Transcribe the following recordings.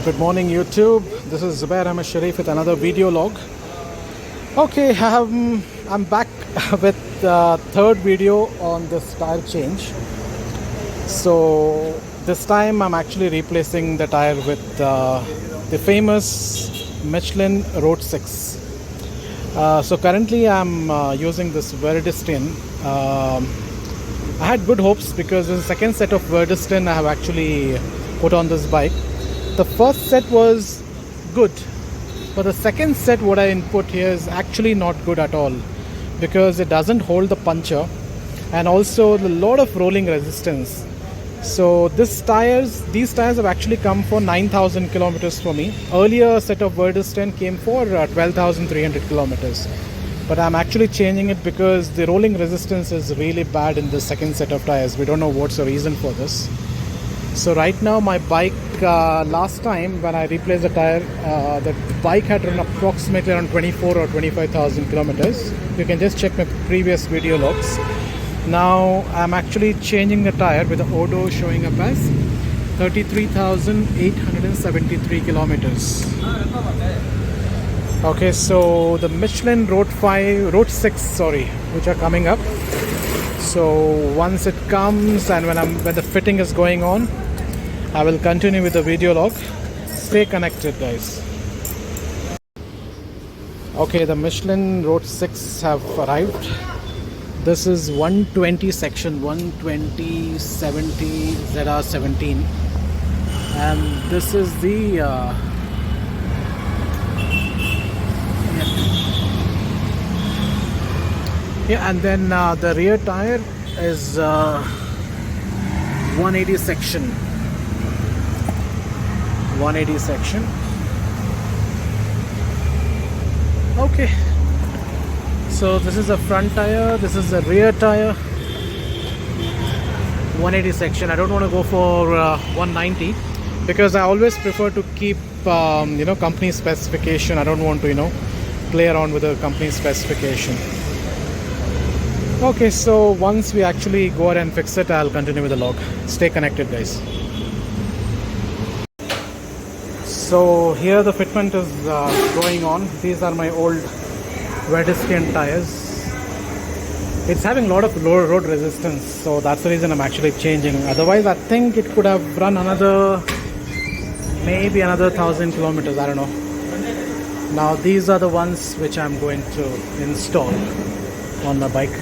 Good morning YouTube, this is Zubair Ahmed Sharif with another video log. Okay, I'm back with the third video on this tire change. So this time I'm actually replacing the tire with the famous Michelin Road 6. So currently I'm using this Veredstian. I had good hopes because the second set of Veredstian I have actually put on this bike. The first set was good, but the second set what I input here is actually not good at all because it doesn't hold the puncture and also a lot of rolling resistance. So these tires have actually come for 9,000 kilometers for me. Earlier set of Veredstian came for 12,300 kilometers. But I'm actually changing it because the rolling resistance is really bad in the second set of tires. We don't know what's the reason for this. So right now my bike, last time when I replaced the tire, the bike had run approximately around 24 or 25,000 kilometers. You can just check my previous video logs. Now I'm actually changing the tire with the odo showing up as 33,873 kilometers. Okay, so the Michelin Road 6, which are coming up. So once it comes and when the fitting is going on, I will continue with the video log. Stay connected, guys. Okay, the Michelin Road 6 have arrived. This is 120 section 120 70 ZR17, and this is the and then the rear tire is 180 section. 180 section. Okay. So this is the front tire. This is the rear tire. 180 section. I don't want to go for 190 because I always prefer to keep company specification. I don't want to play around with the company specification. Okay, so once we actually go ahead and fix it, I'll continue with the log. Stay connected, guys. So here the fitment is going on. These are my old Veredstian tires. It's having a lot of low road resistance, so that's the reason I'm actually changing. Otherwise, I think it could have run maybe another 1,000 kilometers. I don't know. Now these are the ones which I'm going to install on my bike.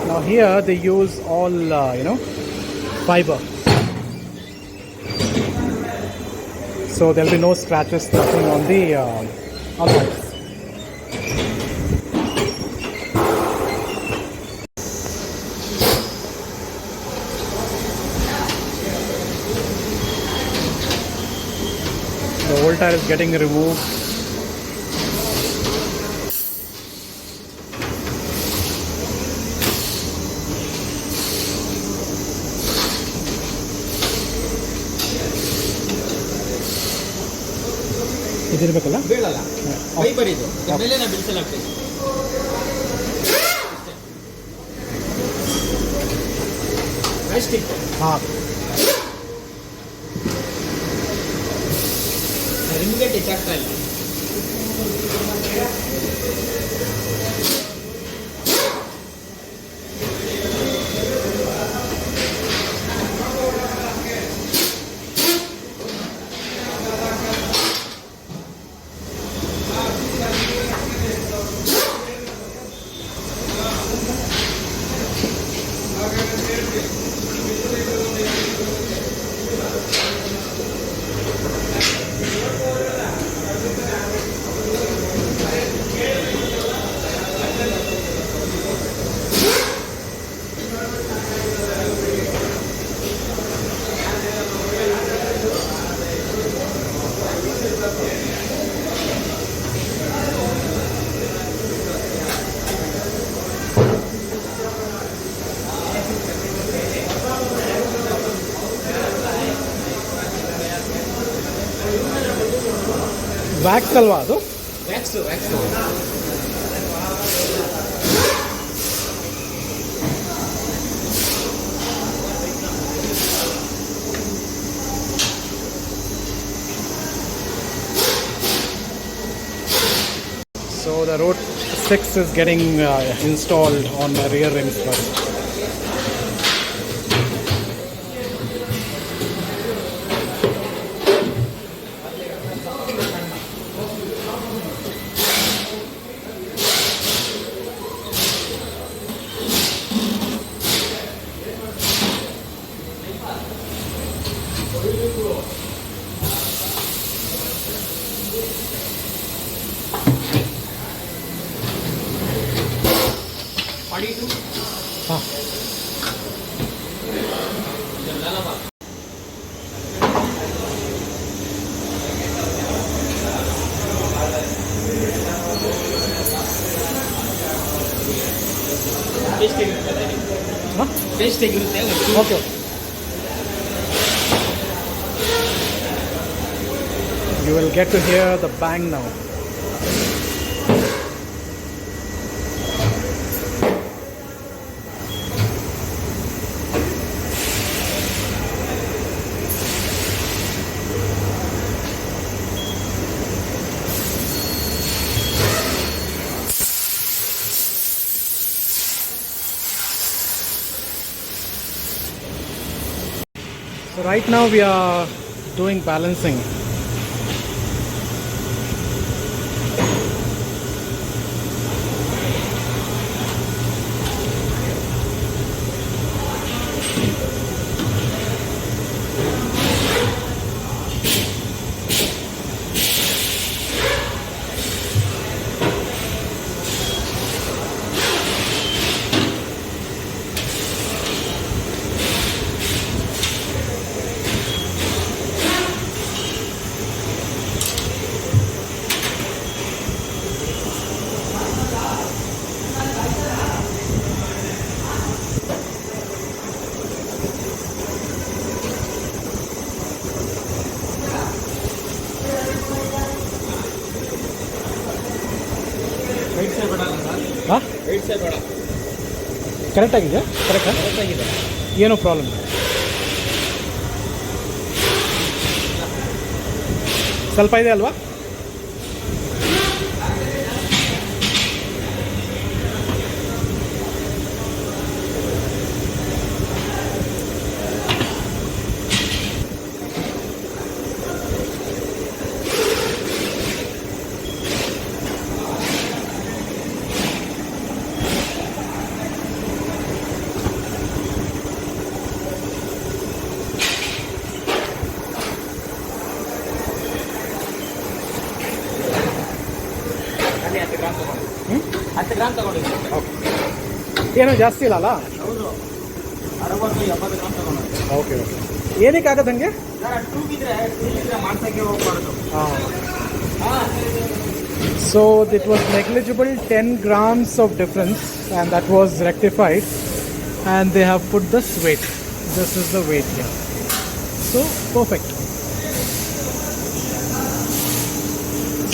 Now here they use all fiber, so there'll be no scratches, nothing on the alloys. The old tire is getting removed. ಇದಿರಬೇಕಲ್ಲ ಬೀಳಲ್ಲ fibre ಇದು ಮೇಲೆನ ಬಿಡಿಸಲಾಗ್ತದೆ plastic ರಿಂಗ್ಗೆ touch ಆಗ್ತಾ ಇಲ್ಲ. Wax ಅಲ್ವಾ ಅದು? Wax So the Road 6 is getting installed on the rear rims first. Okay. You will get to hear the bang now. So right now we are doing balancing. Correct ಆಗಿದೆ ಏನೋ problem ಸ್ವಲ್ಪ ಇದೆ ಅಲ್ವಾ ಏನೋ ಜಾಸ್ತಿ ಇಲ್ಲ ಅಲ್ಲ ಓಕೆ ಓಕೆ ಏನಕ್ಕೆ ಆಗತ್ತೆ ಹಂಗೆ so it was negligible 10 grams of difference and that was rectified and they have put this weight. This is the weight here. So perfect.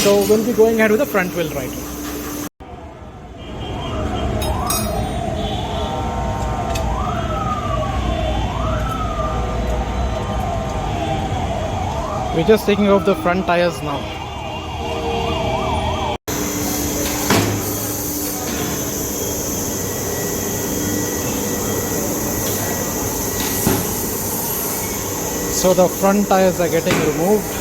So we'll be going ahead with the front wheel drive. We're just taking off the front tires now. So the front tires are getting removed.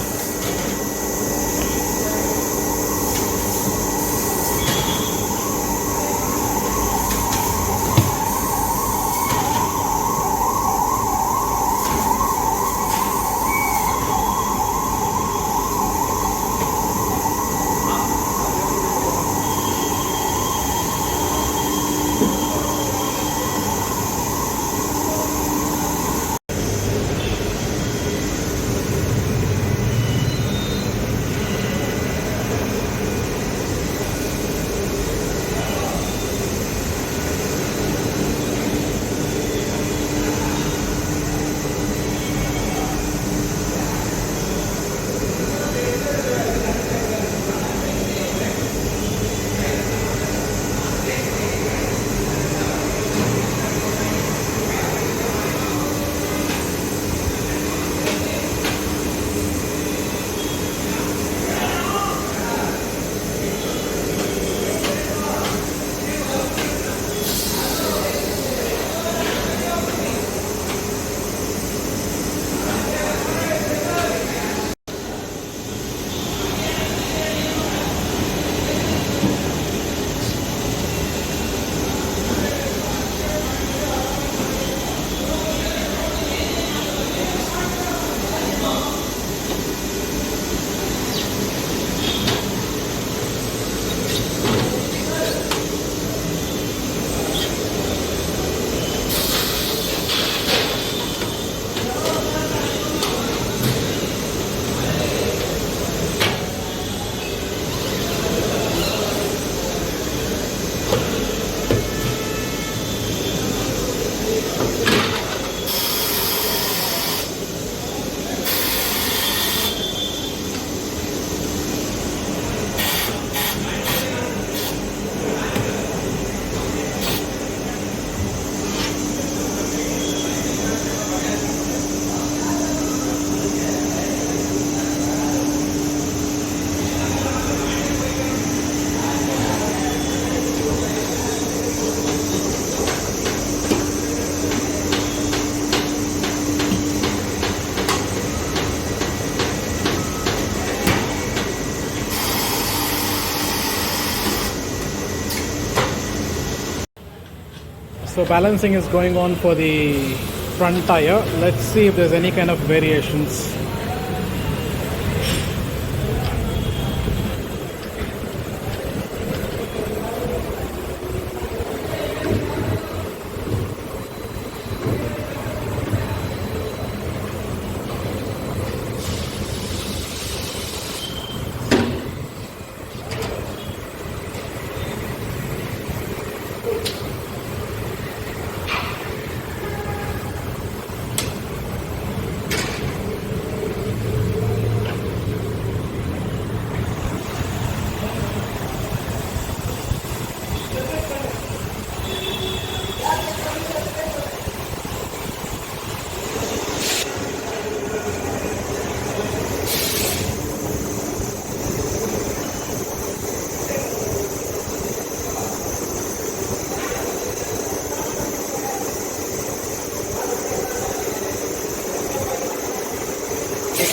So balancing is going on for the front tire. Let's see if there's any kind of variations.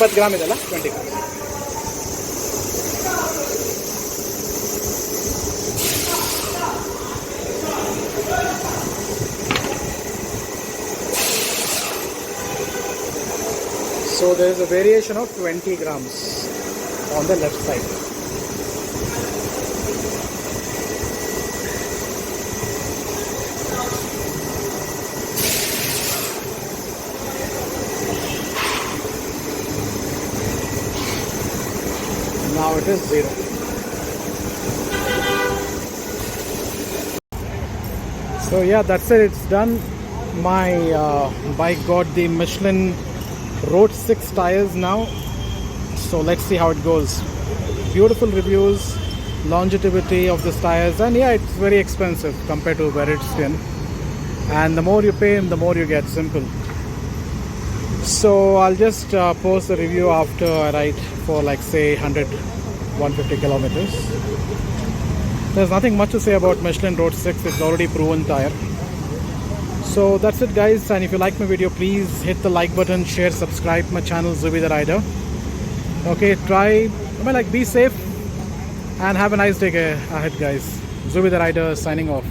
$20 ಇದೆಲ್ಲ 20 grams. So there is a variation of 20 grams on the left side. Now it is 0. So yeah, that's it. It's done. My bike got the Michelin Road 6 tires now. So let's see how it goes. Beautiful reviews, longevity of these tires, and yeah, it's very expensive compared to Veredstian. And the more you pay, the more you get. Simple. So I'll just post the review after I ride for like say 150 kilometers. There's nothing much to say about Michelin Road 6. It's already proven tire. So that's it guys, and if you like my video, please hit the like button, share, subscribe my channel Zubi the Rider. Okay, be safe and have a nice day ahead guys. Zubi the Rider signing off.